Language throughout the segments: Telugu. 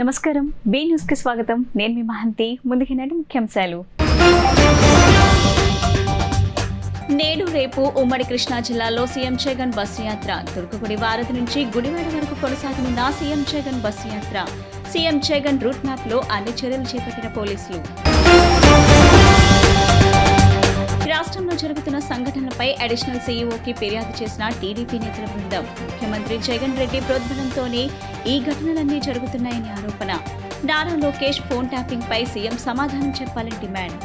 నమస్కారం, బి న్యూస్ కి స్వాగతం. నేను మీ మహంతి. ముందుకి నాటి ముఖ్యాంశాలు. నేడు రేపు ఉమ్మడి కృష్ణా జిల్లాలో సీఎం జగన్ బస్సు యాత్ర. దుర్గగుడి వారధి నుంచి గుడివాడ వరకు కొనసాగనున్న సీఎం జగన్ బస్సు యాత్ర. సీఎం జగన్ రూట్ మ్యాప్ లో అన్ని చర్యలు చేపట్టిన పోలీసులు. రాష్ట్రంలో జరుగుతున్న సంఘటనలపై అడిషనల్ సీఈఓకి ఫిర్యాదు చేసిన టీడీపీ నేతల బృందం. ముఖ్యమంత్రి జగన్ రెడ్డి ప్రోద్బలంతోనే ఈ ఘటనలన్నీ జరుగుతున్నాయని ఆరోపణ. నారా లోకేష్ ఫోన్ ట్యాపింగ్ పై సీఎం సమాధానం చెప్పాలని డిమాండ్.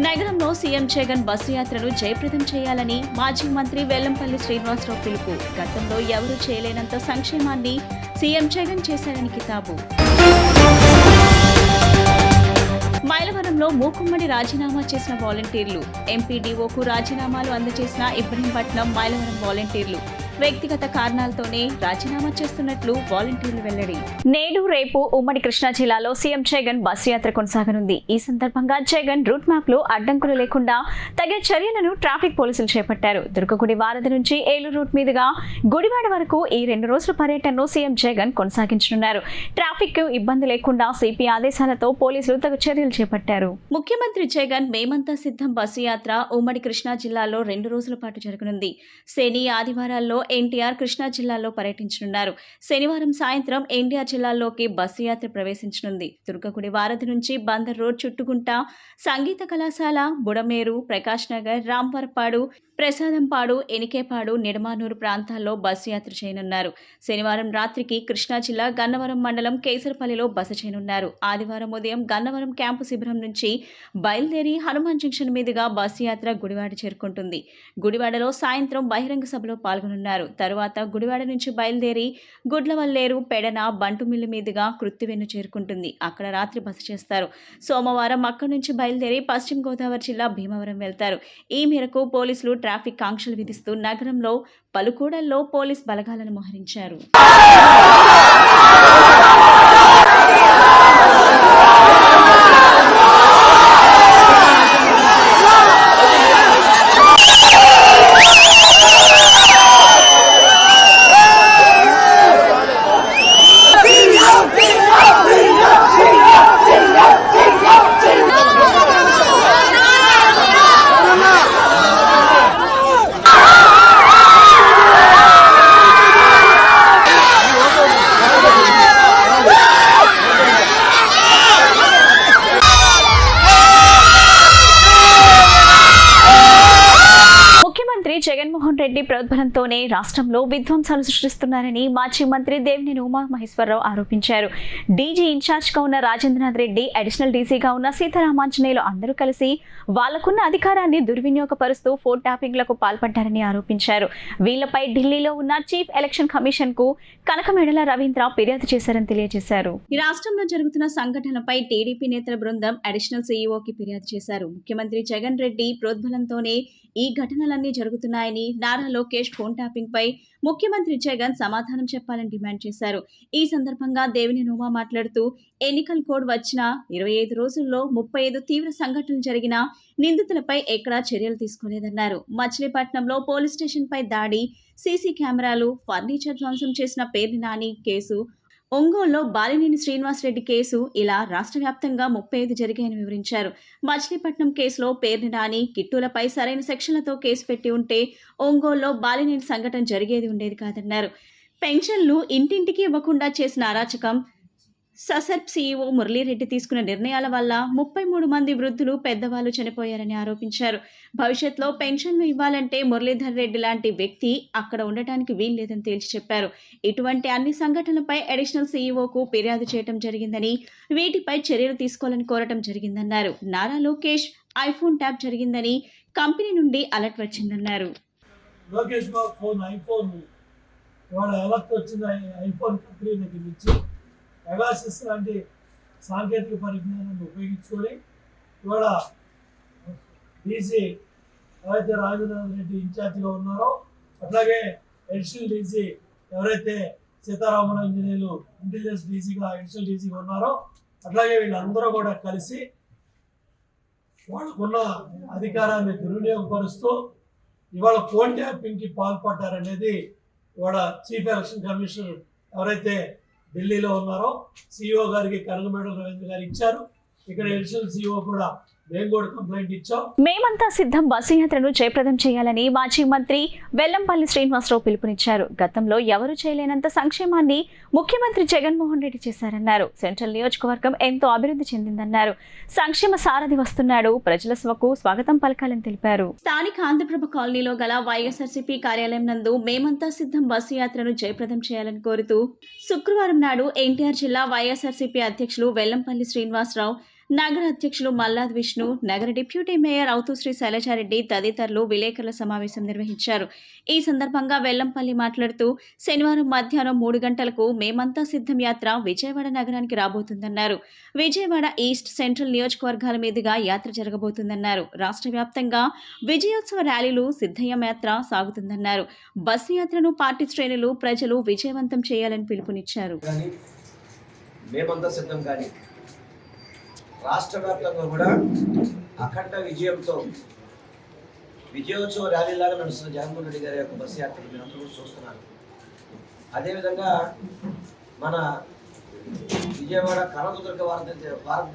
నగరంలో సీఎం జగన్ బస్సు యాత్రను జయప్రదం చేయాలని మాజీ మంత్రి వెల్లంపల్లి శ్రీనివాసరావు పిలుపు. గతంలో ఎవరూ చేయలేనంత సంక్షేమాన్ని సీఎం జగన్ చేశారని కితాబు. మైలవరంలో మూకుమ్మడి రాజీనామా చేసిన వాలంటీర్లు. ఎంపీడీఓకు రాజీనామాలు అందజేసిన ఇబ్రహీంపట్నం మైలవరం వాలంటీర్లు వ్యక్తిగత కారణాలతోనే రాజీనామా చేస్తున్నట్లు వాలంటీర్లు వెల్లడి. నేడు రేపు ఉమ్మడి కృష్ణా జిల్లాలో సీఎం జగన్ బస్సు యాత్ర కొనసాగనుంది. ఈ సందర్భంగా జగన్ రూట్ మ్యాప్ లో అడ్డంకులు లేకుండా తగిన చర్యలను ట్రాఫిక్ పోలీసులు చేపట్టారు. దుర్గగుడి వారధి నుంచి ఏలూరు రూట్ మీదుగా గుడివాడ వరకు ఈ 2 రోజుల పర్యటనను సీఎం జగన్ కొనసాగించనున్నారు. ట్రాఫిక్ కు ఇబ్బంది లేకుండా సిపి ఆదేశాలతో పోలీసులు తగు చర్యలు చేపట్టారు. ముఖ్యమంత్రి జగన్ మేమంతా సిద్ధం బస్సు యాత్ర ఉమ్మడి కృష్ణా జిల్లాలో 2 రోజుల పాటు జరగనుంది. శని ఆదివారాల్లో ఎన్టీఆర్ కృష్ణా జిల్లాలో పర్యటించనున్నారు. శనివారం సాయంత్రం ఎన్టీఆర్ జిల్లాలోకి బస్సు యాత్ర ప్రవేశించనుంది. దుర్గగుడి వారధి నుంచి బందర్ రోడ్, చుట్టుగుంట, సంగీత కళాశాల, బుడమేరు, ప్రకాష్ నగర్, రాంపరపాడు, ప్రసాదంపాడు, ఎనికేపాడు, నిడమానూరు ప్రాంతాల్లో బస్సు యాత్ర చేయనున్నారు. శనివారం రాత్రికి కృష్ణా జిల్లా గన్నవరం మండలం కేసరపల్లిలో బస చేయనున్నారు. ఆదివారం ఉదయం గన్నవరం క్యాంపు శిబిరం నుంచి బయలుదేరి హనుమాన్ జంక్షన్ మీదుగా బస్సు యాత్ర గుడివాడ చేరుకుంటుంది. గుడివాడలో సాయంత్రం బహిరంగ సభలో పాల్గొనున్నారు. తరువాత గుడివాడ నుంచి బయలుదేరి గుడ్లవల్లేరు, పెడన, బంటుమిల్లి మీదుగా కృత్తివెన్ను చేరుకుంటుంది. అక్కడ రాత్రి బస చేస్తారు. సోమవారం అక్కడి నుంచి బయలుదేరి పశ్చిమ గోదావరి జిల్లా భీమవరం వెళ్తారు. ఈ మేరకు పోలీసులు ట్రాఫిక్ ఆంక్షలు విధిస్తూ నగరంలో పలు కూడల్లో పోలీస్ బలగాలను మోహరించారు. జగన్మోహన్ రెడ్డి ప్రోద్బలంతోనే రాష్ట్రంలో విధ్వంసాలు సృష్టిస్తున్నారని మాజీ మంత్రి దేవినేని ఉమామహేశ్వరరావు ఆరోపించారు. డీజీ ఇన్ఛార్జ్ గా ఉన్న రాజేంద్రనాథ్ రెడ్డి, అడిషనల్ డీసీగా ఉన్న సీతారామాంజనేయులు అందరూ కలిసి వాళ్లకున్న అధికారాన్ని దుర్వినియోగపరుస్తూ ఫోన్ ట్యాపింగ్లకు పాల్పడ్డారని ఆరోపించారు. వీళ్లపై ఢిల్లీలో ఉన్న చీఫ్ ఎలక్షన్ కమిషన్ కు కనకమేడల రవీంద్ర ఫిర్యాదు చేశారని తెలియజేశారు. ఈ రాష్ట్రంలో జరుగుతున్న సంఘటనపై టీడీపీ నేతల బృందం అడిషనల్ సీఈఓకి ఫిర్యాదు చేశారు. ముఖ్యమంత్రి జగన్ రెడ్డి ప్రోద్బలంతోనే ఈ ఘటనలన్నీ జరుగుతున్నాయని, నారా లోకేష్ ఫోన్ ట్యాపింగ్ పై ముఖ్యమంత్రి జగన్ సమాధానం చెప్పాలని డిమాండ్ చేశారు. ఈ సందర్భంగా దేవినేని ఉమా మాట్లాడుతూ ఎన్నికల కోడ్ వచ్చిన 25 రోజుల్లో 35 తీవ్ర సంఘటనలు జరిగిన నిందితులపై ఎక్కడా చర్యలు తీసుకోలేదన్నారు. మచిలీపట్నంలో పోలీస్ స్టేషన్ పై దాడి, సీసీ కెమెరాలు, ఫర్నిచర్ ధ్వంసం చేసిన పేర్ని నాని కేసు, ఒంగోలులో బాలినేని శ్రీనివాసరెడ్డి కేసు, ఇలా రాష్ట్ర వ్యాప్తంగా 35 జరిగాయని వివరించారు. మచిలీపట్నం కేసులో పేర్ని నాని, కిట్టులపై సరైన సెక్షన్లతో కేసు పెట్టి ఉంటే ఒంగోలులో బాలినేని సంఘటన జరిగేది ఉండేది కాదన్నారు. పెన్షన్లు ఇంటింటికి ఇవ్వకుండా చేసిన అరాచకం, ససర్ప్ సీఈఓ మురళీరెడ్డి తీసుకున్న నిర్ణయాల వల్ల 33 మంది వృద్ధులు, పెద్దవాళ్లు చనిపోయారని ఆరోపించారు. భవిష్యత్తులో పెన్షన్లు ఇవ్వాలంటే మురళీధర్ రెడ్డి లాంటి వ్యక్తి అక్కడ ఉండటానికి వీల్లేదని తేల్చి చెప్పారు. ఇటువంటి అన్ని సంఘటనలపై అడిషనల్ సీఈఓకు ఫిర్యాదు చేయడం జరిగిందని, వీటిపై చర్యలు తీసుకోవాలని కోరటం జరిగిందన్నారు. నారా లోకేష్ ఐఫోన్ ట్యాప్ జరిగిందని, కంపెనీ నుండి alert వచ్చిందన్నారు. Lokesh Babu phone iPhone ఇవాళ అలర్ట్ వచ్చింది. ఐఫోన్ కంపెనీ దగ్గర నుంచి పెగాసస్ లాంటి సాంకేతిక పరిజ్ఞానాన్ని ఉపయోగించుకొని ఇవాళ డీసీ ఎవరైతే రాజేంద్రనాథ్ రెడ్డి ఇన్ఛార్జిగా ఉన్నారో, అట్లాగే అడిషనల్ డీసీ ఎవరైతే సీతారామాంజనేయులు ఇంటెలిజెన్స్ డీసీగా అడిషనల్ డీసీగా ఉన్నారో, అట్లాగే వీళ్ళందరూ కూడా కలిసి వాళ్ళకున్న అధికారాన్ని దుర్వినియోగపరుస్తూ ఇవాళ ఫోన్ ట్యాపింగ్కి పాల్పడ్డారనేది ఇవాళ చీఫ్ ఎలక్షన్ కమిషనర్ ఎవరైతే ఢిల్లీలో ఉన్నారో సిఇఓ గారికి కనకమేడల రవీంద్ర గారు ఇచ్చారు. ఇక్కడ అడిషనల్ సిఇఓ కూడా మేము కూడా కంప్లైంట్ ఇచ్చాం. మేమంతా సిద్ధం బస్సు యాత్రను జయప్రదం చేయాలని మాజీ మంత్రి వెల్లంపల్లి శ్రీనివాసరావు పిలుపునిచ్చారు. గతంలో ఎవరు చేయలేనంత సంక్షేమాన్ని ముఖ్యమంత్రి జగన్మోహన్ రెడ్డి చేశారన్నారు. సెంట్రల్ నియోజకవర్గం ఎంతో అభివృద్ధి చెందిందన్నారు. సంక్షేమ సారథి వస్తున్నాడు, ప్రజల స్వకు స్వాగతం పలకాలని తెలిపారు. స్థానిక ఆంధ్రప్రభ కాలనీలో గల వైఎస్ఆర్సీపీ కార్యాలయం నందు మేమంతా సిద్ధం బస్సు యాత్రను జయప్రదం చేయాలని కోరుతూ శుక్రవారం నాడు ఎన్టీఆర్ జిల్లా వైఎస్ఆర్సీపీ అధ్యక్షులు వెల్లంపల్లి శ్రీనివాసరావు, నగర అధ్యక్షులు మల్లాద్ విష్ణు, నగర డిప్యూటీ మేయర్ అవుతూశ్రీ శైలజారెడ్డి తదితరులు విలేకరుల సమావేశం నిర్వహించారు. ఈ సందర్భంగా వెల్లంపల్లి మాట్లాడుతూ శనివారం మధ్యాహ్నం 3 గంటలకు మేమంతా సిద్ధం యాత్ర విజయవాడ నగరానికి రాబోతుందన్నారు. విజయవాడ ఈస్ట్, సెంట్రల్ నియోజకవర్గాల మీదుగా యాత్ర జరగబోతుందన్నారు. రాష్ట్ర వ్యాప్తంగా విజయోత్సవ ర్యాలీలు, సిద్ధయ్యం యాత్ర సాగుతుందన్నారు. బస్సు యాత్రను పార్టీ శ్రేణులు, ప్రజలు విజయవంతం చేయాలని పిలుపునిచ్చారు. రాష్ట్ర వ్యాప్తంగా కూడా అఖండ విజయంతో విజయోత్సవ ర్యాలీలాగా నడుస్తున్న జగన్మోహన్ రెడ్డి గారి యొక్క బస్సు యాత్రను మీరు అందరూ చూస్తున్నారు. అదేవిధంగా మన విజయవాడ కనకదుర్గ వారధి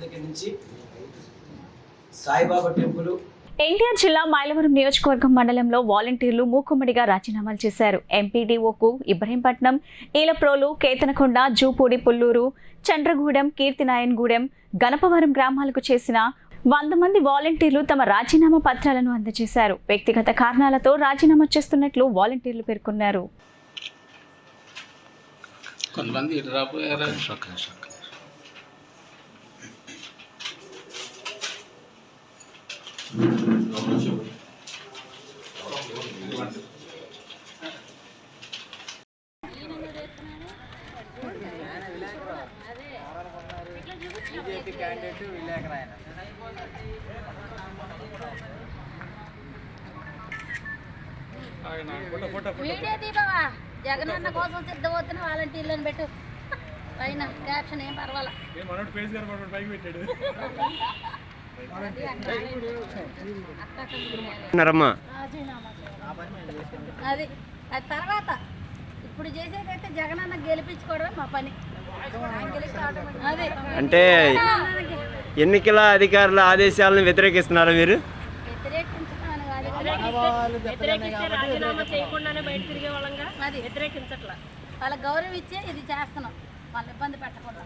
దగ్గర నుంచి సాయిబాబా టెంపుల్, ఎన్టీఆర్ జిల్లా మైలవరం నియోజకవర్గం మండలంలో వాలంటీర్లు మూకుమ్మడిగా రాజీనామాలు చేశారు. ఎంపీడీఓకు ఇబ్రహీంపట్నం, ఈలప్రోలు, కేతనకొండ, జూపూడి, పుల్లూరు, చంద్రగూడెం, కీర్తినాయన్గూడెం, గణపవరం గ్రామాలకు చేసిన 100 మంది వాలంటీర్లు తమ రాజీనామా పత్రాలను అందజేశారు. వ్యక్తిగత కారణాలతో రాజీనామా చేస్తున్నట్లు వాలంటీర్లు పేర్కొన్నారు. వీడియో దీపవా జగనన్న కోసం సిద్ధమవుతున్న వాలంటీర్లను పెట్టు పైన క్యాప్షన్ ఏం పర్వాలా. అది తర్వాత ఇప్పుడు చేసేదైతే జగనన్న గెలిపించుకోవడమే మా పని. అంటే ఎన్నికల అధికారుల ఆదేశాలను వ్యతిరేకిస్తున్నారా మీరు? వాళ్ళ గౌరవం ఇచ్చే ఇది చేస్తున్నాం, వాళ్ళ ఇబ్బంది పెట్టకుండా.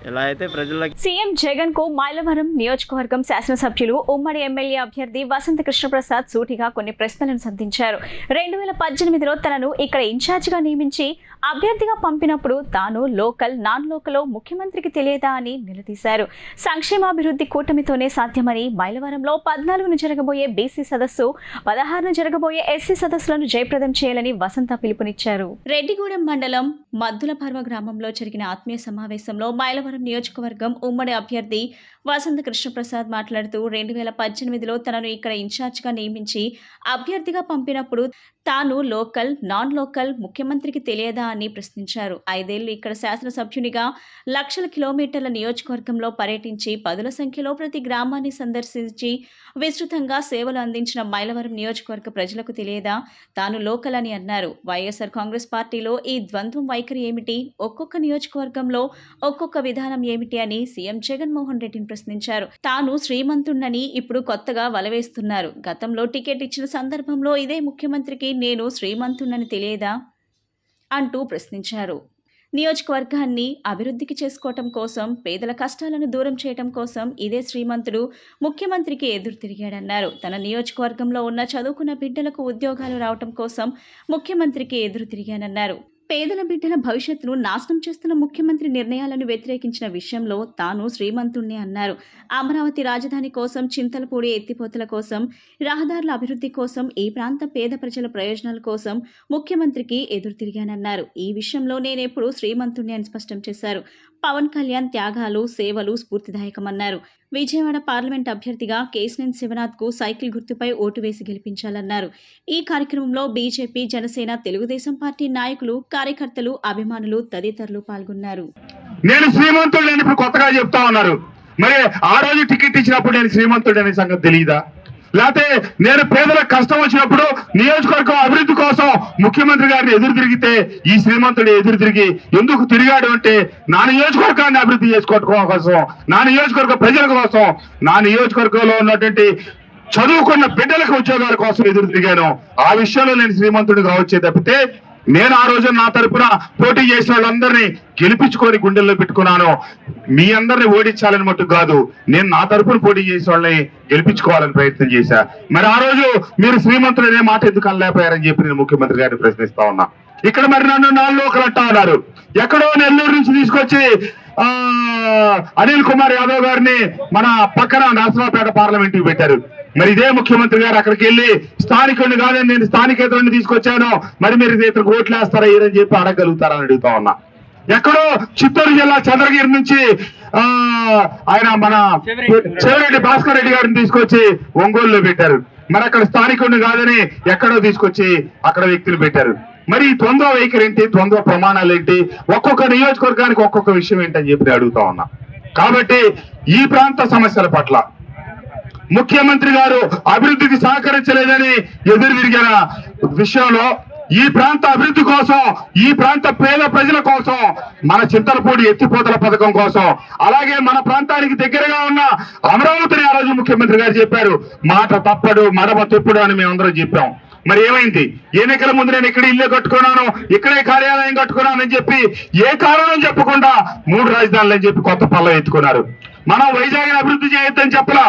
ఇలా అయితే ప్రజలకు సీఎం జగన్ కు మైలవరం నియోజకవర్గం శాసనసభ్యులు ఉమ్మడి ఎమ్మెల్యే అభ్యర్థి వసంత కృష్ణప్రసాద్ సూటిగా కొన్ని ప్రశ్నలను సంధించారు. 2018లో తనను ఇక్కడ ఇన్ఛార్జిగా నియమించి అభ్యర్థిగా పంపినప్పుడు తాను లోకల్, నాన్ లోకల్ ముఖ్యమంత్రికి తెలియదా అని నిలదీశారు. సంక్షేమాభివృద్ధి కూటమితోనే సాధ్యమని, మైలవరంలో 14ను జరగబోయే బీసీ సదస్సు, 16ను జరగబోయే ఎస్సీ సదస్సులను జయప్రదం చేయాలని వసంత పిలుపునిచ్చారు. రెడ్డిగూడెం మండలం మద్దులపర్వ గ్రామంలో జరిగిన ఆత్మీయ సమావేశంలో మైలవరం నియోజకవర్గం ఉమ్మడి అభ్యర్థి వసంత కృష్ణప్రసాద్ మాట్లాడుతూ 2018లో తనను ఇక్కడ ఇన్ఛార్జిగా నియమించి అభ్యర్థిగా పంపినప్పుడు తాను లోకల్, నాన్ లోకల్ ముఖ్యమంత్రికి తెలియదా అని ప్రశ్నించారు. 5 ఏళ్లు ఇక్కడ శాసనసభ్యునిగా లక్షల కిలోమీటర్ల నియోజకవర్గంలో పర్యటించి 10ల సంఖ్యలో ప్రతి గ్రామాన్ని సందర్శించి విస్తృతంగా సేవలు అందించిన మైలవరం నియోజకవర్గ ప్రజలకు తెలియదా తాను లోకల్ అని అన్నారు. వైఎస్ఆర్ కాంగ్రెస్ పార్టీలో ఈ ద్వంద్వం వైఖరి ఏమిటి, ఒక్కొక్క నియోజకవర్గంలో ఒక్కొక్క విధానం ఏమిటి అని సీఎం జగన్మోహన్ రెడ్డిని ప్రశ్నించారు. తాను శ్రీమంతుణ్ణని ఇప్పుడు కొత్తగా వలవేస్తున్నారు. గతంలో టికెట్ ఇచ్చిన సందర్భంలో ఇదే ముఖ్యమంత్రికి నేను శ్రీమంతుణ్ణని తెలియదా అంటూ ప్రశ్నించారు. నియోజకవర్గాన్ని అభివృద్ధికి చేసుకోవటం కోసం, పేదల కష్టాలను దూరం చేయటం కోసం ఇదే శ్రీమంతుడు ముఖ్యమంత్రికి ఎదురు తిరిగాడన్నారు. తన నియోజకవర్గంలో ఉన్న చదువుకున్న బిడ్డలకు ఉద్యోగాలు రావటం కోసం ముఖ్యమంత్రికి ఎదురు తిరిగానన్నారు. పేదల బిడ్డల భవిష్యత్తును నాశనం చేస్తున్న ముఖ్యమంత్రి నిర్ణయాలను వ్యతిరేకించిన విషయంలో తాను శ్రీమంతుణ్ణి అన్నారు. అమరావతి రాజధాని కోసం, చింతలపూడి ఎత్తిపోతల కోసం, రహదారుల అభివృద్ధి కోసం, ఈ ప్రాంత పేద ప్రజల ప్రయోజనాల కోసం ముఖ్యమంత్రికి ఎదురు తిరిగానన్నారు. ఈ విషయంలో నేనెప్పుడు శ్రీమంతుణ్ణి అని స్పష్టం చేశారు. పవన్ కళ్యాణ్ త్యాగాలు, సేవలు స్ఫూర్తిదాయకమన్నారు. విజయవాడ పార్లమెంట్ అభ్యర్థిగా కేశినేని శివనాథ్ కు సైకిల్ గుర్తుపై ఓటు వేసి గెలిపించాలన్నారు. ఈ కార్యక్రమంలో బీజేపీ, జనసేన, తెలుగుదేశం పార్టీ నాయకులు, కార్యకర్తలు, అభిమానులు తదితరులు పాల్గొన్నారు. నేను శ్రీమంతుడు అని ఇప్పుడు కొత్తగా చెప్తా ఉన్నారు. మరి ఆ రోజు టికెట్ ఇచ్చినప్పుడు నేను శ్రీమంతుడు అనే సంగతి తెలియదా? లేకపోతే నేను పేదలకు కష్టం వచ్చినప్పుడు నియోజకవర్గం అభివృద్ధి కోసం ముఖ్యమంత్రి గారిని ఎదురు తిరిగితే ఈ శ్రీమంతుడు ఎదురు తిరిగి ఎందుకు తిరిగాడు అంటే నా నియోజకవర్గాన్ని అభివృద్ధి చేసుకోవడం కోసం, నా నియోజకవర్గ ప్రజల కోసం, నా నియోజకవర్గంలో ఉన్నటువంటి చదువుకున్న బిడ్డలకు ఉద్యోగాల కోసం ఎదురు తిరిగాను. ఆ విషయంలో నేను శ్రీమంతుడిగా వచ్చే తప్పితే నేను ఆ రోజు నా తరపున పోటీ చేసిన వాళ్ళందరినీ గెలిపించుకొని గుండెల్లో పెట్టుకున్నాను. మీ అందరిని ఓడించాలని మట్టుకు కాదు, నేను నా తరపున పోటీ చేసిన వాళ్ళని గెలిపించుకోవాలని ప్రయత్నం చేశా. మరి ఆ రోజు మీరు శ్రీమంతుడు అనే మాట ఎందుకు అనలేకపోయారని చెప్పి నేను ముఖ్యమంత్రి గారిని ప్రశ్నిస్తా ఉన్నా. ఇక్కడ మరి నన్ను 4 లోకలు అంటా ఉన్నారు. ఎక్కడో నెల్లూరు నుంచి తీసుకొచ్చి అనిల్ కుమార్ యాదవ్ గారిని మన పక్కన నరసరావుపేట పార్లమెంట్ కి పెట్టారు. మరి ఇదే ముఖ్యమంత్రి గారు అక్కడికి వెళ్ళి స్థానికుడిని కాదని నేను స్థానికేతరుని తీసుకొచ్చాను, మరి మీరు ఇతనికి ఓట్లు వేస్తారా ఏరని చెప్పి అడగలుగుతారా అని అడుగుతా ఉన్నా. ఎక్కడో చిత్తూరు జిల్లా చంద్రగిరి నుంచి ఆయన మన చెవిరెడ్డి భాస్కర్ రెడ్డి గారిని తీసుకొచ్చి ఒంగోలులో పెట్టారు. మరి అక్కడ స్థానికుడిని కాదని ఎక్కడో తీసుకొచ్చి అక్కడ వ్యక్తులు పెట్టారు. మరి ఈ ద్వంద్వ వైఖరి ఏంటి, ద్వంద్వ ప్రమాణాలు ఏంటి, ఒక్కొక్క నియోజకవర్గానికి ఒక్కొక్క విషయం ఏంటని చెప్పి అడుగుతా ఉన్నా. కాబట్టి ఈ ప్రాంత సమస్యల పట్ల ముఖ్యమంత్రి గారు అభివృద్ధికి సహకరించలేదని ఎదురు తిరిగిన విషయంలో ఈ ప్రాంత అభివృద్ధి కోసం, ఈ ప్రాంత పేద ప్రజల కోసం, మన చింతలపూడి ఎత్తిపోతల పథకం కోసం, అలాగే మన ప్రాంతానికి దగ్గరగా ఉన్న అమరావతిని ఆ రోజు ముఖ్యమంత్రి గారు చెప్పారు. మాట తప్పడు మడమ తిప్పుడు అని మేమందరం చెప్పాం. మరి ఏమైంది? ఎన్నికల ముందు నేను ఇక్కడ ఇల్లు కట్టుకున్నాను, ఇక్కడే కార్యాలయం కట్టుకున్నాను అని చెప్పి ఏ కారణం చెప్పకుండా 3 రాజధానులు అని చెప్పి కొత్త పల్లె ఎత్తుకున్నారు. మనం వైజాగ్ అభివృద్ధి చేయొద్దని చెప్పలా,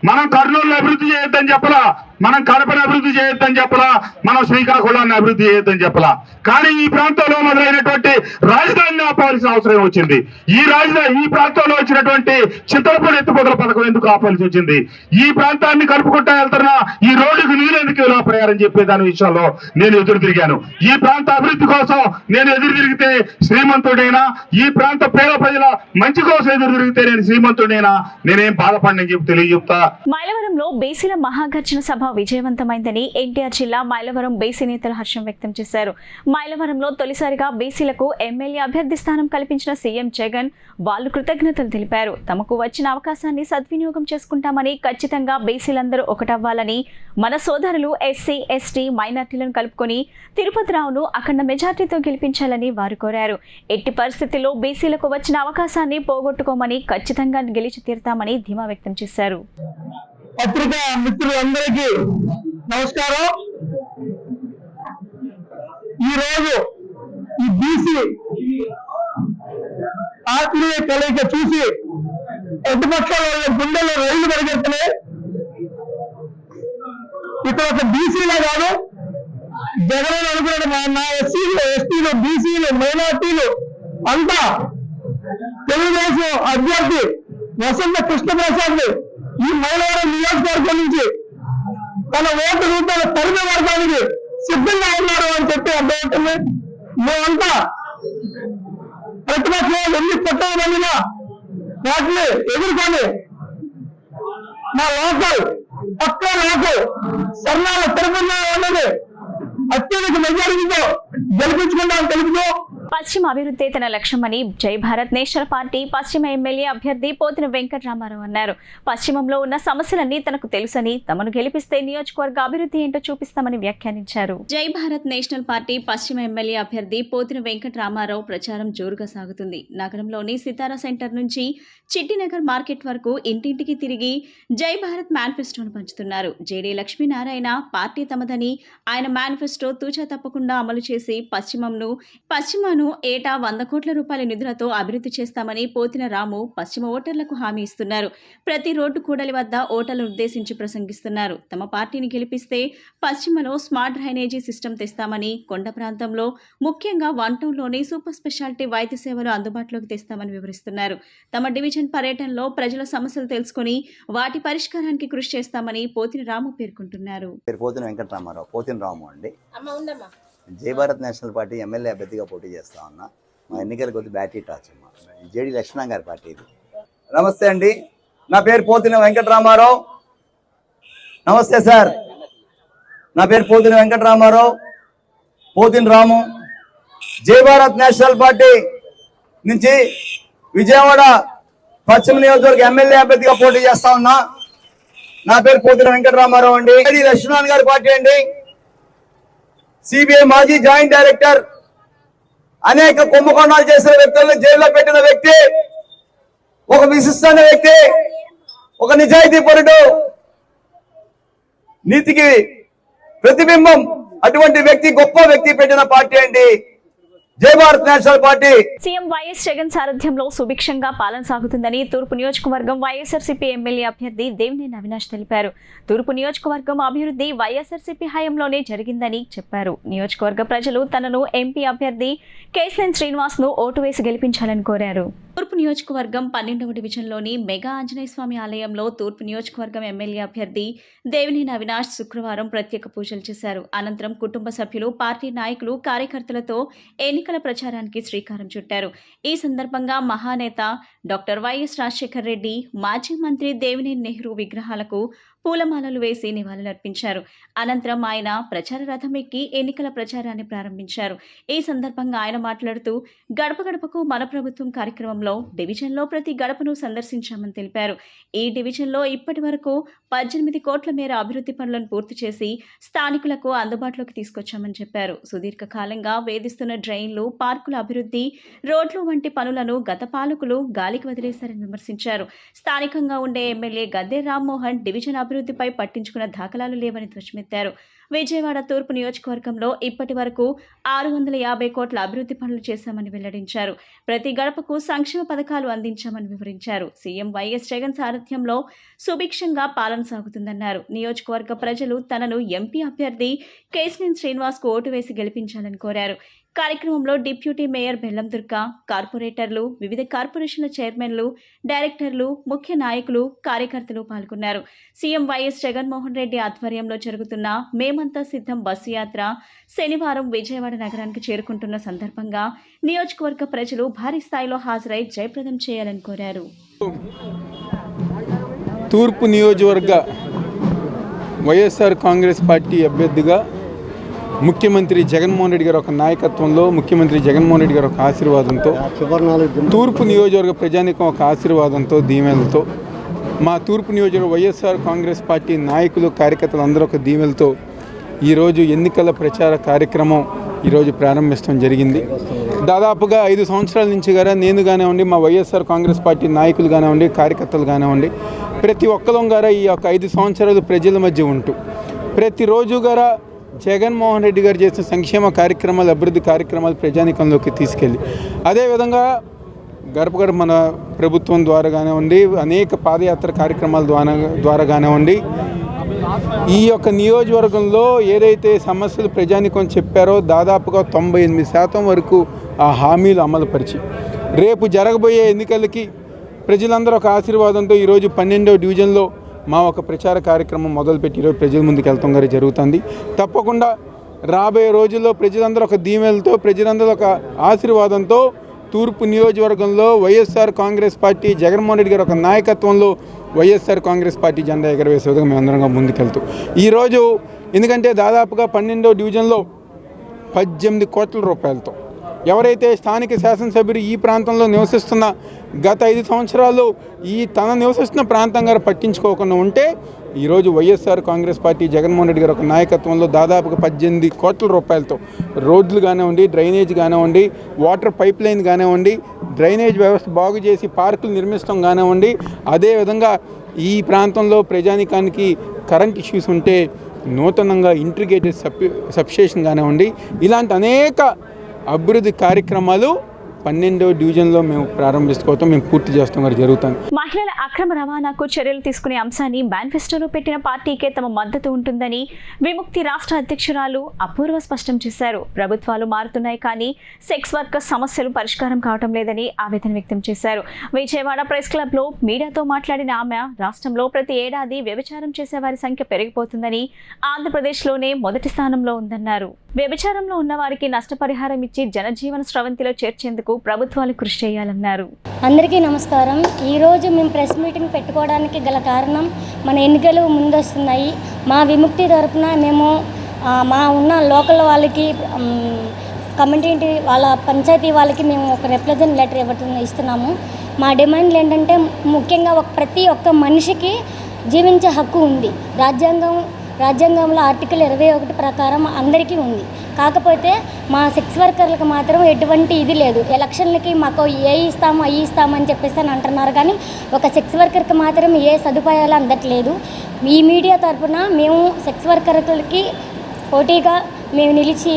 మనం కర్నూలు అభివృద్ధి చేయొద్దని చెప్పలా, మనం కడపను అభివృద్ధి చేయొద్దని చెప్పలా, మనం శ్రీకాకుళాన్ని అభివృద్ధి చేయొద్దని చెప్పలా. కానీ ఈ ప్రాంతంలో మొదలైనటువంటి రాజధానిని ఆపాల్సిన అవసరం వచ్చింది. ఈ ప్రాంతంలో వచ్చినటువంటి చింతలపూడి ఎత్తిపోతల పథకం ఎందుకు ఆపాల్సి వచ్చింది? ఈ ప్రాంతాన్ని కలుపుకుంటా వెళ్తున్నా ఈ రోడ్డుకు నీళ్ళు ఎందుకు ఇలా పోయారని చెప్పే దాని విషయంలో నేను ఎదురు తిరిగాను. ఈ ప్రాంత అభివృద్ధి కోసం నేను ఎదురు తిరిగితే శ్రీమంతుడైనా, ఈ ప్రాంత పేద ప్రజల మంచి కోసం ఎదురు తిరిగితే నేను శ్రీమంతుడైనా, నేనేం బాధపడినని చెప్పి తెలియజెప్తా. మైలవరంలో బీసీల మహాగర్జన సభ విజయవంతమైందని ఎన్టీఆర్ జిల్లా మైలవరం బీసీ నేతలు హర్షం వ్యక్తం చేశారు. మైలవరంలో తొలిసారిగా బీసీలకు ఎమ్మెల్యే అభ్యర్థి స్థానం కల్పించిన సీఎం జగన్ వాళ్లు కృతజ్ఞతలు తెలిపారు. తమకు వచ్చిన అవకాశాన్ని సద్వినియోగం చేసుకుంటామని, ఖచ్చితంగా బీసీలందరూ ఒకటవ్వాలని, మన సోదరులు ఎస్సీ, ఎస్టీ, మైనార్టీలను కలుపుకొని తిరుపతిరావును అఖండ మెజార్టీతో గెలిపించాలని వారు కోరారు. ఎట్టి పరిస్థితుల్లో బీసీలకు వచ్చిన అవకాశాన్ని పోగొట్టుకోమని, ఖచ్చితంగా గెలిచి తీరుతామని ధీమా వ్యక్తం చేశారు. పత్రికా మిత్రులందరికీ నమస్కారం. ఈరోజు ఈ బీసీ ఆత్మీయ కలయిక చూసి ప్రతిపక్షాల గుండెల్లో రైలు పరిగెత్తలే. ఇక్కడ ఒక బీసీలే కాదు, జగన్ అనుకున్న నా ఎస్సీలు, ఎస్టీలు, బీసీలు, మైనార్టీలు అంతా తెలుగుదేశం అభ్యర్థి వసంత కృష్ణప్రసాద్ ఈ మైలవరం నియోజకవర్గం నుంచి తన ఓటు రూపాయలు తరిమి వర్గానికి సిద్ధంగా ఉన్నారు అని చెప్పి అర్థమవుతుంది. మేమంతా ప్రతిపక్షం ఎన్ని కొత్తగా వెళ్ళినా వాటిని ఎదుర్కొని మా లోకల్ పక్క లోకల్ సర్నాల తిరుపతిలో ఉన్నది అత్యధిక మెజారిటీతో గెలిపించుకుంటామని తెలుపుతూ పశ్చిమ అభివృద్ధి తన లక్ష్యమని జై భారత్ నేషనల్ పార్టీ పశ్చిమ ఎమ్మెల్యే అభ్యర్థి పోతిన వెంకటరామారావు అన్నారు. పశ్చిమంలో ఉన్న సమస్యలన్నీ తనకు తెలుసని, తమను గెలిపిస్తే నియోజకవర్గ అభివృద్ధి ఏంటో చూపిస్తామని వ్యాఖ్యానించారు. జై భారత్ నేషనల్ పార్టీ పశ్చిమ ఎమ్మెల్యే అభ్యర్థి పోతిన వెంకటరామారావు ప్రచారం జోరుగా సాగుతుంది. నగరంలోని సితారా సెంటర్ నుంచి చిట్టినగర్ మార్కెట్ వరకు ఇంటింటికి తిరిగి జై భారత్ మేనిఫెస్టోను పంచుతున్నారు. జేడీ లక్ష్మీనారాయణ పార్టీ తమదని, ఆయన మేనిఫెస్టో తూచా తప్పకుండా అమలు చేసి పశ్చిమను ఏటా 100 కోట్ల రూపాయల నిధులతో అభివృద్ధి చేస్తామని పోతిన రాము పశ్చిమ ఓటర్లకు హామీ ఇస్తున్నారు. ప్రతి రోడ్డు కూడలి వద్ద ఓటర్లను ఉద్దేశించి ప్రసంగిస్తున్నారు. తమ పార్టీని గెలిపిస్తే పశ్చిమలో స్మార్ట్ డ్రైనేజీ సిస్టమ్ తెస్తామని, కొండ ప్రాంతంలో ముఖ్యంగా 1 టౌన్లోని సూపర్ స్పెషాలిటీ వైద్య సేవలు అందుబాటులోకి తెస్తామని వివరిస్తున్నారు. తమ డివిజన్ పర్యటనలో ప్రజల సమస్యలు తెలుసుకుని వాటి పరిష్కారానికి కృషి చేస్తామని పోతిన రాము పేర్కొంటున్నారు. పోతిన వెంకటరామారావు, పోతిన రాము అండి. జై భారత్ నేషనల్ పార్టీ ఎమ్మెల్యే అభ్యర్థిగా పోటీ చేస్తా ఉన్నా. మా ఎన్నికల కొద్ది బ్యాటరీ టాచ్ అమ్మా, జేడీ లక్ష్మణ గారి పార్టీ ఇది. నమస్తే అండి, నా పేరు పోతిన వెంకటరామారావు. నమస్తే సార్, నా పేరు పోతిన వెంకటరామారావు, పోతిన రాము. జై భారత్ నేషనల్ పార్టీ నుంచి విజయవాడ పశ్చిమ నియోజకవర్గ ఎమ్మెల్యే అభ్యర్థిగా పోటీ చేస్తా ఉన్నా. నా పేరు పోతిన వెంకటరామారావు అండి. లక్ష్మణ్ గారి పార్టీ అండి. సిబిఐ మాజీ జాయింట్ డైరెక్టర్, అనేక కుంభకోణాలు చేసిన వ్యక్తులను జైల్లో పెట్టిన వ్యక్తి, ఒక విశిష్టమైన వ్యక్తి, ఒక నిజాయితీ పరుడు, నీతికి ప్రతిబింబం. అటువంటి వ్యక్తి, గొప్ప వ్యక్తి పెట్టిన పార్టీ అండి జై Bharat national party. CM YS Jagan సారథ్యంలో సుభిక్షంగా పాలన సాగుతుందని తూర్పు నియోజకవర్గం వైఎస్ఆర్సీపీ ఎమ్మెల్యే అభ్యర్థి దేవినేని అవినాష్ తెలిపారు. తూర్పు నియోజకవర్గం అభివృద్ధి వైఎస్ఆర్సీపీ హయాంలోనే జరిగిందని చెప్పారు. నియోజకవర్గ ప్రజలు తనను ఎంపీ అభ్యర్థి కేశినేని శ్రీనివాస్ ను ఓటు వేసి గెలిపించాలని కోరారు. తూర్పు నియోజకవర్గం 12వ డివిజన్లోని మెగా ఆంజనేయ స్వామి ఆలయంలో తూర్పు నియోజకవర్గం ఎమ్మెల్యే అభ్యర్థి దేవినేని అవినాష్ శుక్రవారం ప్రత్యేక పూజలు చేశారు. అనంతరం కుటుంబ సభ్యులు, పార్టీ నాయకులు, కార్యకర్తలతో ఎన్నికల ప్రచారానికి శ్రీకారం చుట్టారు. ఈ సందర్భంగా మహానేత డాక్టర్ వైఎస్ రాజశేఖర్ రెడ్డి, మాజీ మంత్రి దేవినేని నెహ్రూ విగ్రహాలకు పూలమాలలు వేసి నివాళులర్పించారు. అనంతరం ఆయన ప్రచార రథం ఎక్కి ఎన్నికల ప్రచారాన్ని ప్రారంభించారు. ఈ సందర్భంగా ఆయన మాట్లాడుతూ గడప గడపకు మన ప్రభుత్వం కార్యక్రమంలో డివిజన్లో ప్రతి గడపను సందర్శించామని తెలిపారు. ఈ డివిజన్లో ఇప్పటి వరకు 18 కోట్ల మేర అభివృద్ధి పనులను పూర్తి చేసి స్థానికులకు అందుబాటులోకి తీసుకొచ్చామని చెప్పారు. సుదీర్ఘకాలంగా వేధిస్తున్న డ్రైన్లు, పార్కుల అభివృద్ధి, రోడ్లు వంటి పనులను గత పాలకులు గాలికి వదిలేశారని విమర్శించారు. స్థానికంగా ఉండే ఎమ్మెల్యే గద్దె రామ్మోహన్ డివిజన్ అభివృద్ధిపై పట్టించుకున్న దాఖలాలు లేవని ధ్వజమెత్తారు. విజయవాడ తూర్పు నియోజకవర్గంలో ఇప్పటి వరకు 650 కోట్ల అభివృద్ధి పనులు చేశామని వెల్లడించారు. ప్రతి గడపకు సంక్షేమ పథకాలు అందించామని వివరించారు. సీఎం వైఎస్ జగన్ సారథ్యంలో సుభిక్షంగా పాలన సాగుతుందన్నారు. నియోజకవర్గ ప్రజలు తనను ఎంపీ అభ్యర్థి కేశినేని శ్రీనివాస్ కు ఓటు వేసి గెలిపించాలని కోరారు. కార్యక్రమంలో డిప్యూటీ మేయర్ బెల్లం దుర్గా, కార్పొరేటర్లు, వివిధ కార్పొరేషన్ల చైర్మన్లు, డైరెక్టర్లు, ముఖ్య నాయకులు, కార్యకర్తలు పాల్గొన్నారు. సీఎం వైఎస్ జగన్మోహన్ రెడ్డి ఆధ్వర్యంలో జరుగుతున్న మేమంతా సిద్ధం బస్సు యాత్ర శనివారం విజయవాడ నగరానికి చేరుకుంటున్న సందర్భంగా నియోజకవర్గ ప్రజలు భారీ స్థాయిలో హాజరై జయప్రదం చేయాలని కోరారు. తూర్పు నియోజకవర్గ వైఎస్ఆర్ కాంగ్రెస్ పార్టీ అభ్యర్థిగా ముఖ్యమంత్రి జగన్మోహన్ రెడ్డి గారి ఒక నాయకత్వంలో, ముఖ్యమంత్రి జగన్మోహన్ రెడ్డి గారి ఒక ఆశీర్వాదంతో, తూర్పు నియోజకవర్గ ప్రజానికం ఒక ఆశీర్వాదంతో, దీవెనలతో, మా తూర్పు నియోజకవర్గ వైఎస్ఆర్ కాంగ్రెస్ పార్టీ నాయకులు, కార్యకర్తలు అందరూ ఒక దీవెనలతో ఈరోజు ఎన్నికల ప్రచార కార్యక్రమం ఈరోజు ప్రారంభించడం జరిగింది. దాదాపుగా 5 సంవత్సరాల నుంచి గారా నేను కానివ్వండి, మా వైఎస్ఆర్ కాంగ్రెస్ పార్టీ నాయకులు కానివ్వండి, కార్యకర్తలు కానివ్వండి, ప్రతి ఒక్కరం గారా ఈ యొక్క 5 సంవత్సరాలు ప్రజల మధ్య ఉంటూ ప్రతిరోజు గారా జగన్మోహన్ రెడ్డి గారు చేసిన సంక్షేమ కార్యక్రమాలు, అభివృద్ధి కార్యక్రమాలు ప్రజానికంలోకి తీసుకెళ్ళి, అదేవిధంగా గడప గడప మన ప్రభుత్వం ద్వారా కానివ్వండి, అనేక పాదయాత్ర కార్యక్రమాల ద్వారా కానివ్వండి, ఈ యొక్క నియోజకవర్గంలో ఏదైతే సమస్యలు ప్రజానికం చెప్పారో దాదాపుగా 98% వరకు ఆ హామీలు అమలుపరిచి రేపు జరగబోయే ఎన్నికలకి ప్రజలందరూ ఒక ఆశీర్వాదంతో ఈరోజు 12వ డివిజన్లో మా ఒక ప్రచార కార్యక్రమం మొదలుపెట్టి ఈరోజు ప్రజల ముందుకు వెళ్తాం గారి జరుగుతుంది. తప్పకుండా రాబోయే రోజుల్లో ప్రజలందరూ ఒక దీవెనలతో, ప్రజలందరూ ఒక ఆశీర్వాదంతో తూర్పు నియోజకవర్గంలో వైఎస్ఆర్ కాంగ్రెస్ పార్టీ జగన్మోహన్ రెడ్డి గారి ఒక నాయకత్వంలో వైఎస్ఆర్ కాంగ్రెస్ పార్టీ జెండా ఎగరవేసే విధంగా మేమందరంగా ముందుకెళ్తూ ఈరోజు, ఎందుకంటే దాదాపుగా 12వ డివిజన్లో 18 కోట్ల రూపాయలతో ఎవరైతే స్థానిక శాసనసభ్యులు ఈ ప్రాంతంలో నివసిస్తున్న గత 5 సంవత్సరాలు ఈ తన నివసిస్తున్న ప్రాంతం గారు పట్టించుకోకుండా ఉంటే ఈరోజు వైఎస్ఆర్ కాంగ్రెస్ పార్టీ జగన్మోహన్ రెడ్డి గారు ఒక నాయకత్వంలో దాదాపుగా 18 కోట్ల రూపాయలతో రోడ్లు కానివ్వండి, డ్రైనేజ్ కానివ్వండి, వాటర్ పైప్ లైన్ కానివ్వండి, డ్రైనేజ్ వ్యవస్థ బాగు చేసి పార్కులు నిర్మిస్తాం కానివ్వండి, అదేవిధంగా ఈ ప్రాంతంలో ప్రజానికానికి కరెంట్ ఇష్యూస్ ఉంటే నూతనంగా ఇంటిగ్రేటెడ్ సబ్స్టేషన్ కానివ్వండి, ఇలాంటి అనేక అభివృద్ధి కార్యక్రమాలు 12వ డివిజన్లో మేము ప్రారంభించుకోవటం, మేము పూర్తి చేస్తాం గారు జరుగుతుంది. మహిళల అక్రమ రవాణాకు చర్యలు తీసుకునే అంశాన్ని మేనిఫెస్టోలో పెట్టిన పార్టీకే తమ మద్దతు ఉంటుందని విముక్తి రాష్ట్ర అధ్యక్షురాలు అపూర్వ స్పష్టం చేశారు. ప్రభుత్వాలు మారుతున్నాయి కానీ సెక్స్ వర్కర్స్ సమస్యలు పరిష్కారం కావడం లేదని ఆవేదన వ్యక్తం చేశారు. విజయవాడ ప్రెస్ క్లబ్లో మీడియాతో మాట్లాడిన ఆమె రాష్ట్రంలో ప్రతి ఏడాది వ్యభిచారం చేసేవారి సంఖ్య పెరిగిపోతుందని, ఆంధ్రప్రదేశ్లోనే మొదటి స్థానంలో ఉందన్నారు. వ్యభిచారంలో ఉన్న వారికి నష్టపరిహారం ఇచ్చి జనజీవన స్రవంతిలో చేర్చేందుకు ప్రభుత్వాలు కృషి చేయాలన్నారు. అందరికీ నమస్కారం. ఈరోజు మేము ప్రెస్ మీటింగ్ పెట్టుకోవడానికి గల కారణం, మన ఎన్నికలు ముందొస్తున్నాయి. మా విముక్తి తరపున మేము మా ఉన్న లోకల్ వాళ్ళకి, కమ్యూనిటీ వాళ్ళ పంచాయతీ వాళ్ళకి మేము ఒక రిప్రజెంట్ లెటర్ ఇస్తున్నాము. మా డిమాండ్లు ఏంటంటే ముఖ్యంగా ప్రతి ఒక్క మనిషికి జీవించే హక్కు ఉంది. రాజ్యాంగంలో ఆర్టికల్ 21 ప్రకారం అందరికీ ఉంది. కాకపోతే మా సెక్స్ వర్కర్లకు మాత్రం ఎటువంటి ఇది లేదు. ఎలక్షన్లకి మాకు ఏ ఇస్తాము అవి ఇస్తామని చెప్పేసి అని అంటున్నారు, కానీ ఒక సెక్స్ వర్కర్కి మాత్రం ఏ సదుపాయాలు అందట్లేదు. ఈ మీడియా తరఫున మేము సెక్స్ వర్కర్లకి పోటీగా మేము నిలిచి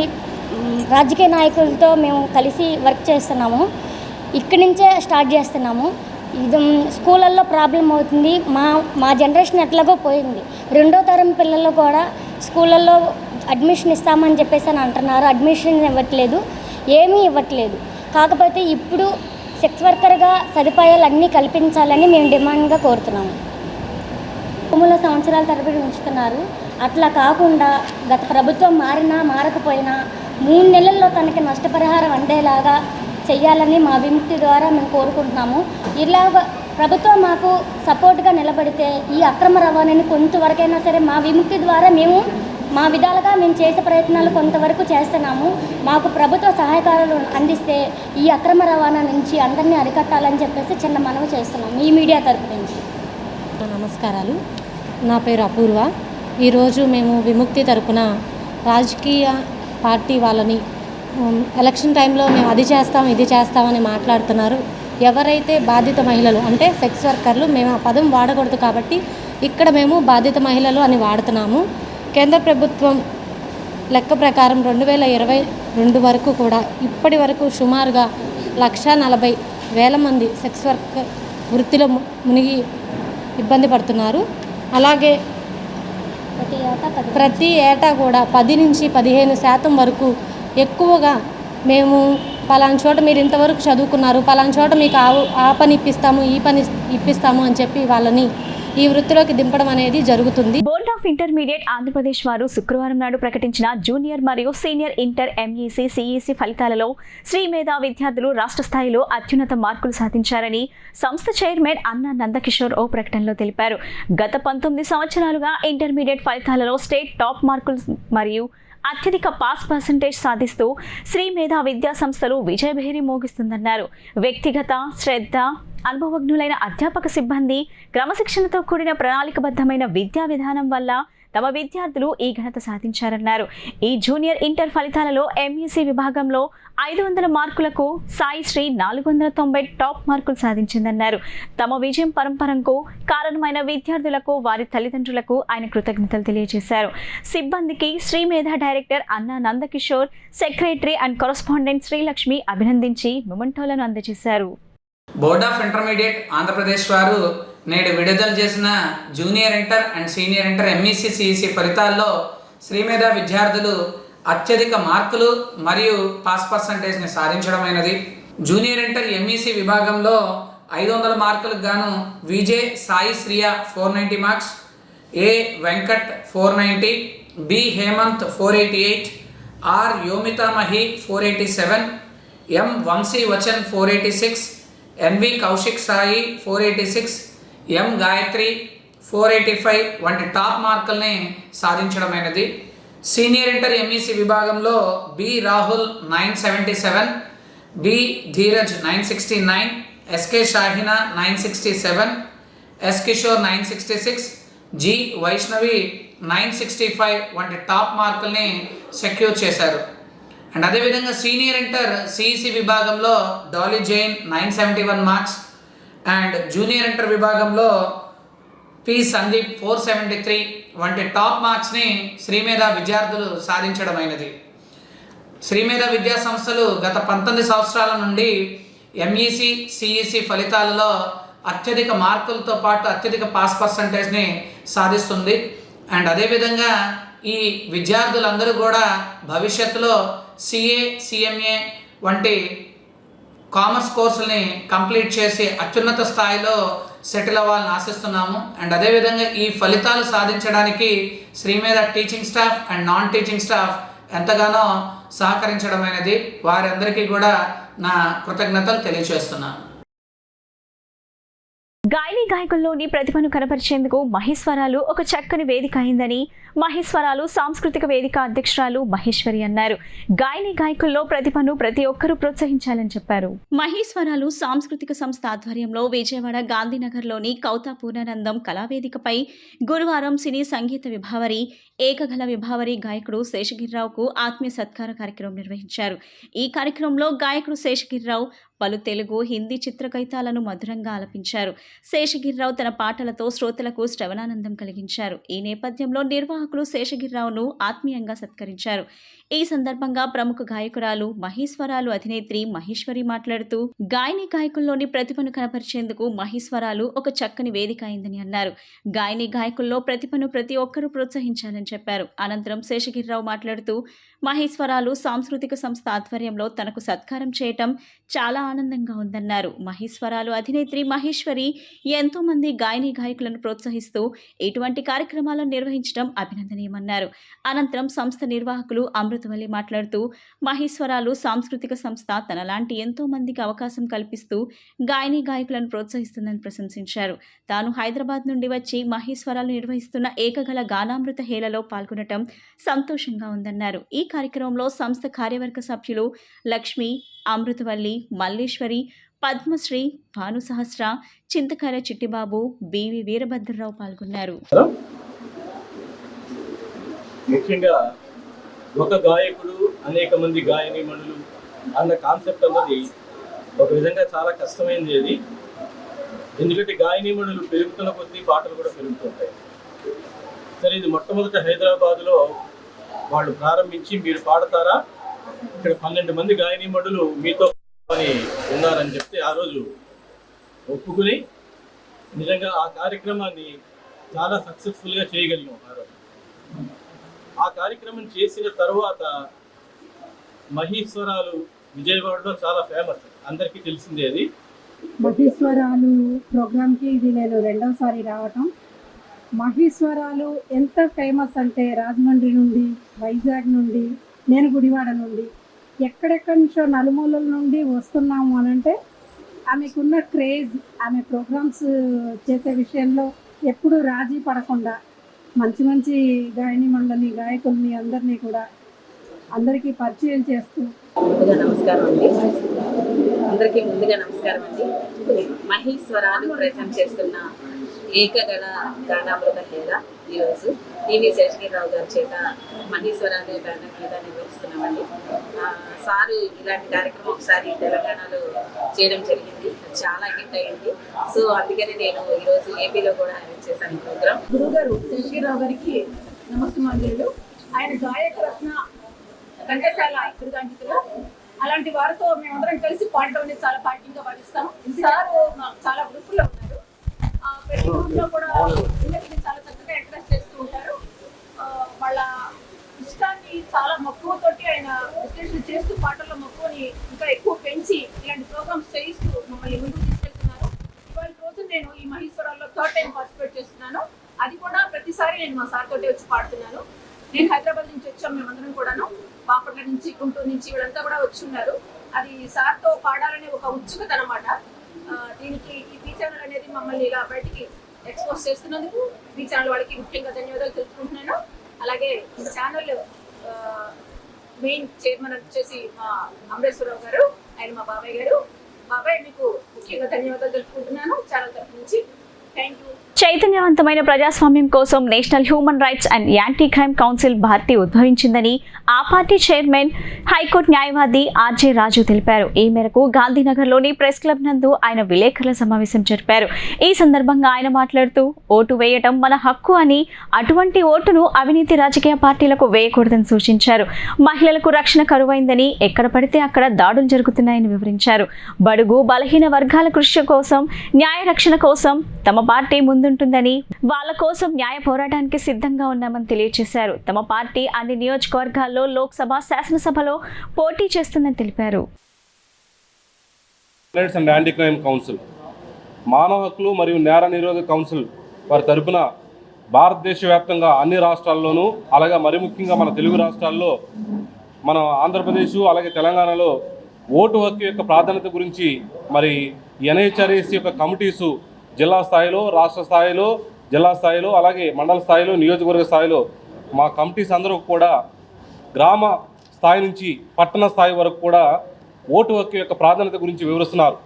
రాజకీయ నాయకులతో మేము కలిసి వర్క్ చేస్తున్నాము. ఇక్కడి నుంచే స్టార్ట్ చేస్తున్నాము. ఇది స్కూళ్ళల్లో ప్రాబ్లం అవుతుంది. మా జనరేషన్ ఎట్లాగో పోయింది. 2వ తరం పిల్లలు కూడా స్కూళ్ళల్లో అడ్మిషన్ ఇస్తామని చెప్పేసి అని అంటున్నారు. అడ్మిషన్ ఇవ్వట్లేదు, ఏమీ ఇవ్వట్లేదు. కాకపోతే ఇప్పుడు సెక్స్ వర్కర్గా సదుపాయాలు అన్నీ కల్పించాలని మేము డిమాండ్గా కోరుతున్నాము. భూముల సంవత్సరాల తరబడి ఉంచుతున్నారు. అట్లా కాకుండా గత ప్రభుత్వం మారకపోయినా 3 నెలల్లో తనకి నష్టపరిహారం అందేలాగా చెయ్యాలని మా విముక్తి ద్వారా మేము కోరుకుంటున్నాము. ఇలాగ ప్రభుత్వం మాకు సపోర్ట్గా నిలబడితే ఈ అక్రమ రవాణాని కొంతవరకైనా సరే మా విముక్తి ద్వారా మేము మా విధాలుగా మేము చేసే ప్రయత్నాలు కొంతవరకు చేస్తున్నాము. మాకు ప్రభుత్వ సహాయకారాలు అందిస్తే ఈ అక్రమ రవాణా నుంచి అందరినీ అరికట్టాలని చెప్పేసి చిన్న మనవి చేస్తున్నాము ఈ మీడియా తరపు నుంచి. నమస్కారాలు, నా పేరు అపూర్వ. ఈరోజు మేము విముక్తి తరపున రాజకీయ పార్టీ వాళ్ళని ఎలక్షన్ టైంలో మేము అది చేస్తాం ఇది చేస్తామని మాట్లాడుతున్నారు. ఎవరైతే బాధిత మహిళలు అంటే సెక్స్ వర్కర్లు, మేము ఆ పదం వాడకూడదు కాబట్టి ఇక్కడ మేము బాధిత మహిళలు అని వాడుతున్నాము. కేంద్ర ప్రభుత్వం లెక్క ప్రకారం 2022 వరకు కూడా ఇప్పటి వరకు సుమారుగా 140,000 మంది సెక్స్ వర్క్ వృత్తిలో మునిగి ఇబ్బంది పడుతున్నారు. అలాగే ప్రతి ఏటా కూడా 10 నుంచి 15% వరకు ఎక్కువగా మేము పలానా చోట మీరు ఇంతవరకు చదువుకున్నారు, పలానా చోట మీకు ఆ పని ఇప్పిస్తాము ఈ పని ఇప్పిస్తాము అని చెప్పి వాళ్ళని ఈ వృత్తిలోకి దింపడం అనేది జరుగుతుంది. బోర్డ్ ఆఫ్ ఇంటర్మీడియట్ ఆంధ్రప్రదేశ్ వారు శుక్రవారం నాడు ప్రకటించిన జూనియర్ మరియు సీనియర్ ఇంటర్ ఎంఈసీ సిఈసీ ఫలితాలలో శ్రీ మేధా విద్యార్థులు రాష్ట్ర స్థాయిలో అత్యున్నత మార్కులు సాధించారని సంస్థ చైర్మన్ అన్నా నందకిషోర్ ఓ ప్రకటనలో తెలిపారు. గత 19 సంవత్సరాలుగా ఇంటర్మీడియట్ ఫలితాలలో స్టేట్ టాప్ మార్కులు మరియు అత్యధిక పాస్ పర్సంటేజ్ సాధిస్తూ శ్రీ మేధా విద్యా సంస్థలు విజయభేరి మోగిస్తుందన్నారు. వ్యక్తిగత శ్రద్ధ, అనుభవజ్ఞులైన అధ్యాపక సిబ్బంది, క్రమశిక్షణతో కూడిన ప్రణాళికబద్ధమైన విద్యా విధానం వల్ల తమ విద్యార్థులు ఈ ఘనత సాధించారన్నారు. ఈ జూనియర్ ఇంటర్ ఫలితాలలో ఎంఈసీ విభాగంలో 500 మార్కులకు సాయిశ్రీ 490 టాప్ మార్కులు సాధించిందన్నారు. తమ విజయం పరంపరకు కారణమైన విద్యార్థులకు, వారి తల్లిదండ్రులకు ఆయన కృతజ్ఞతలు తెలియజేశారు. సిబ్బందికి Shri Medha director Anna Nandakishore, secretary and correspondent Srilakshmi అభినందించి మొమెంటోలను అందజేశారు. బోర్డ్ ఆఫ్ ఇంటర్మీడియట్ ఆంధ్రప్రదేశ్ వారు నేడు విడుదల చేసిన junior inter and senior inter MEC CEC ఫలితాల్లో శ్రీ మేధా విద్యార్థులు అత్యధిక మార్కులు మరియు పాస్ పర్సంటేజ్ని సాధించడమైనది. జూనియర్ ఇంటర్ ఎంఈసీ విభాగంలో 500 మార్కులకు గాను V J Sai Sriya 490 marks, A Venkat 490, B Hemanth 488, R Yomitamahi 487, M Vamsi Vachan 486, NV Kaushik Sai 486, M Gayatri 485 వంటి టాప్ మార్కుల్ని సాధించడమైనది. సీనియర్ ఇంటర్ ఎంఈసీ విభాగంలో B Rahul 977, B Dheeraj 969, SK Shahina 967, yes Kishore 966, G Vaishnavi 965 వంటి టాప్ మార్కుల్ని సెక్యూర్ చేశారు. అండ్ అదేవిధంగా సీనియర్ ఇంటర్ సిఈసి విభాగంలో Dolly Jain 971 marks and junior inter విభాగంలో పి సందీప్ 473 వంటి టాప్ మార్క్స్ని శ్రీ మేధా విద్యార్థులు సాధించడమైనది. శ్రీ మేధా విద్యా సంస్థలు గత 19 సంవత్సరాల నుండి ఎంఈసి సిఈసి ఫలితాలలో అత్యధిక మార్కులతో పాటు అత్యధిక పాస్ పర్సంటేజ్ని సాధిస్తుంది. అండ్ అదేవిధంగా ఈ విద్యార్థులందరూ కూడా భవిష్యత్తులో సిఏ సిఎంఏ వంటి కామర్స్ కోర్సుల్ని కంప్లీట్ చేసి అత్యున్నత స్థాయిలో సెటిల్ అవ్వాలని ఆశిస్తున్నాము. అండ్ అదేవిధంగా ఈ ఫలితాలు సాధించడానికి శ్రీ మేధా teaching staff and non teaching staff ఎంతగానో సహకరించడమైనది. వారందరికీ కూడా నా కృతజ్ఞతలు తెలియజేస్తున్నాను. గాయని గాయని గాయకుల్లోని ప్రతిభను కనపరిచేందుకు మహేశ్వరాలు ఒక చక్కని వేదిక అయిందని మహేశ్వరాలు సాంస్కృతిక వేదిక అధ్యక్షురాలు మహేశ్వరి అన్నారు. గాయని గాయకుల్లో ప్రతిభను ప్రతి ఒక్కరూ ప్రోత్సహించాలని చెప్పారు. మహేశ్వరాలు సాంస్కృతిక సంస్థ ఆధ్వర్యంలో విజయవాడ గాంధీనగర్లోని కౌతా పూర్ణానందం కళావేదికపై గురువారం సినీ సంగీత విభావరి ఏకగల విభావరి గాయకుడు శేషగిరిరావుకు ఆత్మీయ సత్కార కార్యక్రమం నిర్వహించారు. ఈ కార్యక్రమంలో గాయకుడు శేషగిరిరావు పలు తెలుగు, హిందీ చిత్రగీతాలను మధురంగా ఆలపించారు. శేషగిరిరావు తన పాటలతో శ్రోతలకు శ్రవణానందం కలిగించారు. ఈ నేపథ్యంలో నిర్వాహకులు శేషగిరిరావును ఆత్మీయంగా సత్కరించారు. ఈ సందర్భంగా ప్రముఖ గాయకురాలు మహేశ్వరాలు అధినేత్రి మహేశ్వరి మాట్లాడుతూ గాయని గాయకుల్లోని ప్రతిభను కనపరిచేందుకు మహేశ్వరాలు ఒక చక్కని వేదిక అయిందని అన్నారు. గాయని గాయకుల్లో ప్రతిభను ప్రతి ఒక్కరూ ప్రోత్సహించాలని చెప్పారు. అనంతరం శేషగిరిరావు మాట్లాడుతూ మహేశ్వరాలు సాంస్కృతిక సంస్థ ఆధ్వర్యంలో తనకు సత్కారం చేయటం చాలా ఆనందంగా ఉందన్నారు. మహేశ్వరాలు అధినేత్రి మహేశ్వరి ఎంతో మంది గాయని గాయకులను ప్రోత్సహిస్తూ ఇటువంటి కార్యక్రమాలను నిర్వహించడం అభినందనీయమన్నారు. అనంతరం సంస్థ నిర్వాహకులు అమృతవల్లి మాట్లాడుతూ మహేశ్వరాలు సాంస్కృతిక సంస్థ తనలాంటి ఎంతో మందికి అవకాశం కల్పిస్తూ గాయని గాయకులను ప్రోత్సహిస్తుందని ప్రశంసించారు. తాను హైదరాబాద్ నుండి వచ్చి మహేశ్వరాలు నిర్వహిస్తున్న ఏకగల గానామృత హేళలో పాల్గొనడం సంతోషంగా ఉందన్నారు. ఈ కార్యక్రమంలో సంస్థ కార్యవర్గ సభ్యులు లక్ష్మి, అమృతవల్లి, మల్లేశ్వరి, పద్మశ్రీ, భాను సహస్ర, చింతకాయ చిట్టిబాబు, బివి వీరభద్రరావు పాల్గొన్నారు. ముఖ్యంగా ఒక గాయకుడు అనేక మంది గాయని మణులు అన్న కాన్సెప్ట్ అన్నది ఒక విధంగా చాలా కష్టమైనది. అది ఎందుకంటే గాయని మణులు పెరుగుతున్న కొద్దీ పాటలు కూడా పెరుగుతుంటాయి. సరే, ఇది మొట్టమొదట హైదరాబాద్లో వాళ్ళు ప్రారంభించి మీరు పాడతారా, ఇక్కడ 12 మంది గాయని మణులు మీతో అని ఉన్నారని చెప్తే ఆ రోజు ఒప్పుకుని నిజంగా ఆ కార్యక్రమాన్ని చాలా సక్సెస్ఫుల్గా చేయగలిగాం. ఆ రోజు ఆ కార్యక్రమం చేసిన తర్వాత మహేశ్వరాలు విజయవాడలో చాలా ఫేమస్, అందరికీ తెలిసిందే. అది మహేశ్వరాలు ప్రోగ్రామ్కి ఇది నేను రెండవసారి రావటం. మహేశ్వరాలు ఎంత ఫేమస్ అంటే రాజమండ్రి నుండి, వైజాగ్ నుండి, నేను గుడివాడ నుండి ఎక్కడెక్కడి నుంచో నలుమూలల నుండి వస్తున్నాము అనంటే ఆమెకున్న క్రేజ్, ఆమె ప్రోగ్రామ్స్ చేసే విషయంలో ఎప్పుడూ రాజీ పడకుండా మంచి మంచి గాయని మండలి గాయకుల్ని అందరినీ కూడా అందరికీ పరిచయం చేస్తూ నమస్కారం అండి. అందరికీ ముందుగా నమస్కారం అండి. మహేశ్వరాలు ప్రజెంట్ చేస్తున్న ఏకగళ గానామృత హేళ ఈరోజు టీవీ శేషగిరిరావు గారి చేత మహేశ్వరాలు బ్యానర్ మీద నిర్వహిస్తున్నామండి. సారు ఇలాంటి కార్యక్రమం ఒకసారి తెలంగాణలో చేయడం జరిగింది, చాలా హిట్ అయ్యింది. సో అందుకని నేను ఈరోజు ఏపీలో కూడా అరేంజ్ చేశాను ప్రోగ్రామ్. గురుగారు శేషగిరిరావు గారికి నమస్కారాలు. ఆయన గాయక రత్న ఘంటసాల దుర్గాంకితులు. అలాంటి వారితో మేమందరం కలిసి పాడటం అనేది చాలా పార్టీగా భావిస్తాం. సార్ చాలా గ్రూపుల్లో ఉన్నారు. ప్రతి గ్రూప్లో కూడా పిల్లలకి చాలా చక్కగా ఎంకరేజ్ చేస్తూ ఉంటారు. వాళ్ళ ఇష్టాన్ని చాలా మక్కువతోటి ఆయన విశ్లేషణ చేస్తూ పాటల్లో మక్కువని ఇంకా ఎక్కువ పెంచి ఇలాంటి ప్రోగ్రామ్స్ చేయిస్తూ మమ్మల్ని ముందుకు తీసుకెళ్తున్నారు. ఇవాళ రోజు నేను ఈ మహేశ్వరాల్లో 3rd టైం పార్టిసిపేట్ చేస్తున్నాను. అది కూడా ప్రతిసారి నేను మా సార్ తోటి వచ్చి పాడుతున్నాను. నేను హైదరాబాద్ నుంచి వచ్చాం, మేమందరం కూడాను బాపట్ల నుంచి, గుంటూరు నుంచి వీళ్ళంతా కూడా వచ్చి ఉన్నారు. అది సార్తో పాడాలనే ఒక ఉత్సుకత అనమాట. దీనికి ఈ బీ ఛానల్ అనేది మమ్మల్ని ఇలా బయటికి ఎక్స్పోజ్ చేస్తున్నందుకు బీ ఛానల్ వాళ్ళకి ముఖ్యంగా ధన్యవాదాలు తెలుపుకుంటున్నాను. అలాగే ఈ ఛానల్ మెయిన్ చైర్మన్ వచ్చేసి మా అమరేశ్వరరావు గారు, ఆయన మా బాబాయ్ గారు. బాబాయ్ మీకు ముఖ్యంగా ధన్యవాదాలు తెలుపుకుంటున్నాను ఛానల్ తరఫు నుంచి. Thank you. చైతన్యవంతమైన ప్రజాస్వామ్యం కోసం national human rights and anti crime council party ఉద్భవించిందని ఆ పార్టీ చైర్మన్, హైకోర్టు న్యాయవాది ఆర్జే రాజు తెలిపారు. ఈ మేరకు గాంధీనగర్లోని ప్రెస్ క్లబ్ నందు ఆయన విలేకరుల సమావేశం జరిపారు. ఈ సందర్భంగా ఆయన మాట్లాడుతూ ఓటు వేయటం మన హక్కు అని, అటువంటి ఓటును అవినీతి రాజకీయ పార్టీలకు వేయకూడదని సూచించారు. మహిళలకు రక్షణ కరువైందని, ఎక్కడ పడితే అక్కడ దాడులు జరుగుతున్నాయని వివరించారు. బడుగు బలహీన వర్గాల కృషి కోసం, న్యాయ రక్షణ కోసం తమ పార్టీ ముందుంటుందని, వాళ్ళ కోసం న్యాయ పోరాటానికి సిద్ధంగా ఉన్నామని తెలియజేశారు. తమ పార్టీ అన్ని నియోజకవర్గాల్లో లోక్సభ, శాసనసభలో పోటీ చేస్తుందని తెలిపారు. అండ్ యాంటీ క్రైమ్ కౌన్సిల్, మానవ హక్కులు మరియు నేర నిరోధక కౌన్సిల్ వారి తరపున భారతదేశ వ్యాప్తంగా అన్ని రాష్ట్రాల్లోనూ, అలాగే మరి ముఖ్యంగా మన తెలుగు రాష్ట్రాల్లో, మన ఆంధ్రప్రదేశ్ అలాగే తెలంగాణలో ఓటు హక్కు యొక్క ప్రాధాన్యత గురించి మరి ఎన్హెచ్ఆర్ఏసి యొక్క కమిటీసు జిల్లా స్థాయిలో, రాష్ట్ర స్థాయిలో, జిల్లా స్థాయిలో, అలాగే మండల స్థాయిలో, నియోజకవర్గ స్థాయిలో మా కమిటీస్ అందరూ కూడా గ్రామ స్థాయి నుంచి పట్టణ స్థాయి వరకు కూడా ఓటు హక్కు యొక్క ప్రాధాన్యత గురించి వివరిస్తున్నారు.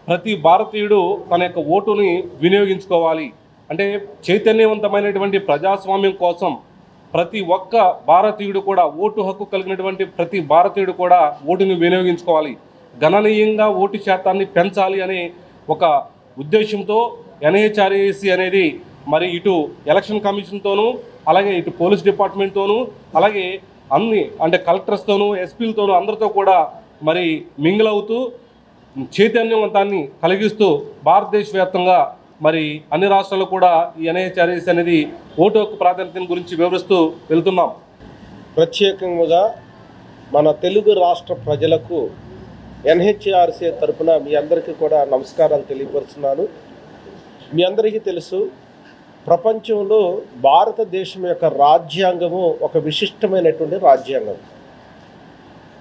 ప్రతి భారతీయుడు తన యొక్క ఓటుని వినియోగించుకోవాలి. అంటే చైతన్యవంతమైనటువంటి ప్రజాస్వామ్యం కోసం ప్రతి ఒక్క భారతీయుడు కూడా, ఓటు హక్కు కలిగినటువంటి ప్రతి భారతీయుడు కూడా ఓటుని వినియోగించుకోవాలి. గణనీయంగా ఓటు శాతాన్ని పెంచాలి అనే ఒక ఉద్దేశంతో ఎన్హెచ్ఆర్ఏసి అనేది మరి ఇటు ఎలక్షన్ కమిషన్తోనూ, అలాగే ఇటు పోలీస్ డిపార్ట్మెంట్తోనూ, అలాగే అన్ని అంటే కలెక్టర్స్తోనూ, ఎస్పీలతోనూ అందరితో కూడా మరి మింగిల్ అవుతూ చైతన్యవంతాన్ని కలిగిస్తూ భారతదేశ వ్యాప్తంగా మరి అన్ని రాష్ట్రాల్లో కూడా ఈ ఎన్హెచ్ఆర్ఏసి అనేది ఓటు హక్కు ప్రాధాన్యత గురించి వివరిస్తూ వెళ్తున్నాం. ప్రత్యేకంగా మన తెలుగు రాష్ట్ర ప్రజలకు ఎన్హెచ్ఆర్సీ తరఫున మీ అందరికీ కూడా నమస్కారాలు తెలియపరుస్తున్నాను. మీ అందరికీ తెలుసు, ప్రపంచంలో భారతదేశం యొక్క రాజ్యాంగము ఒక విశిష్టమైనటువంటి రాజ్యాంగం.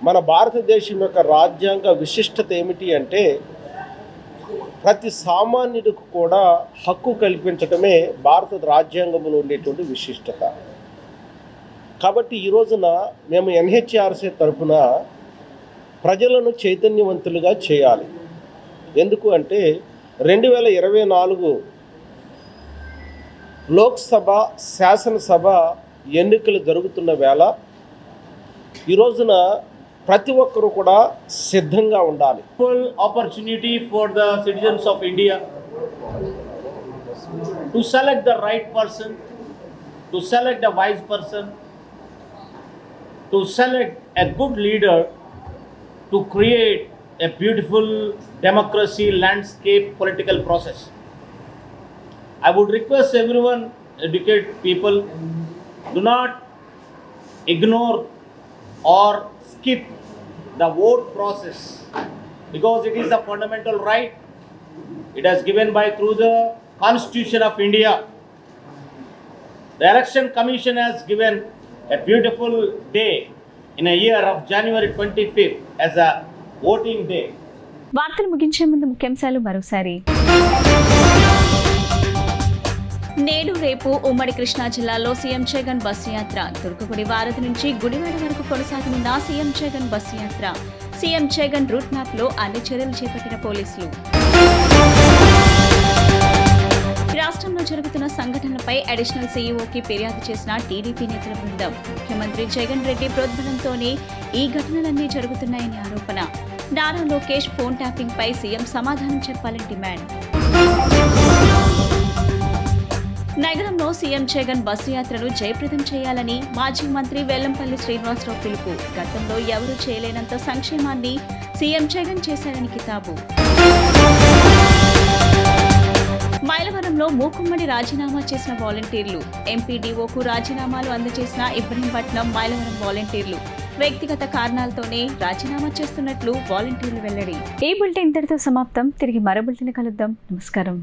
మన భారతదేశం యొక్క రాజ్యాంగ విశిష్టత ఏమిటి అంటే ప్రతి సామాన్యుడికి కూడా హక్కు కల్పించడమే భారత రాజ్యాంగంలో ఉండేటువంటి విశిష్టత. కాబట్టి ఈ రోజున మేము ఎన్హెచ్ఆర్సీ తరఫున ప్రజలను చైతన్యవంతులుగా చేయాలి. ఎందుకు అంటే 2024 లోక్సభ, శాసనసభ ఎన్నికలు జరుగుతున్న వేళ ఈ రోజున ప్రతి ఒక్కరూ కూడా సిద్ధంగా ఉండాలి. Full opportunity for the citizens of India to select the right person, to select a wise person, to select a good leader, to create a beautiful democracy landscape political process. I would request everyone, educate people, do not ignore or skip the vote process because it is a fundamental right. It is given by through the Constitution of India. The Election Commission has given a beautiful day in a year of January 25th as a voting day. వార్తలు ముగించే ముందు ముఖ్యాంశాలు మరోసారి. నేడు రేపు ఉమ్మడి కృష్ణా జిల్లాలో సీఎం జగన్ బస్సు యాత్ర. దుర్గగుడి వారధి నుంచి గుడివాడ వరకు కొనసాగనున్న సీఎం జగన్ బస్సు యాత్ర. సీఎం జగన్ రూట్ మ్యాప్ లో అన్ని చర్యలు చేపట్టిన పోలీసులు. రాష్ట్రంలో జరుగుతున్న సంఘటనలపై అడిషనల్ సీఈఓకి ఫిర్యాదు చేసిన టీడీపీ నేతల బృందం. ముఖ్యమంత్రి జగన్ రెడ్డి ప్రోద్బలంతోనే ఈ ఘటనలన్నీ జరుగుతున్నాయని ఆరోపణ. నారా లోకేష్ ఫోన్ ట్యాపింగ్ పై సీఎం సమాధానం చెప్పాలని డిమాండ్. నగరంలో సీఎం జగన్ బస్సు యాత్రను జయప్రదం చేయాలని మాజీ మంత్రి వెల్లంపల్లి శ్రీనివాసరావు పిలుపు. గతంలో ఎవరూ చేయలేనంత సంక్షేమాన్ని సీఎం జగన్ చేశారని కితాబు. మైలవరంలో మూకుమ్మడి రాజీనామా చేసిన వాలంటీర్లు. ఎంపీడీఓకు రాజీనామాలు అందజేసిన ఇబ్రహీంపట్నం, మైలవరం వాలంటీర్లు వ్యక్తిగత కారణాలతోనే రాజీనామా చేస్తున్నట్లు వాలంటీర్లు వెల్లడి. ఈ బులెటిన్ ఇంతటితో సమాప్తం. తిరిగి మరో బులెటిన్ కలుద్దాం. నమస్కారం.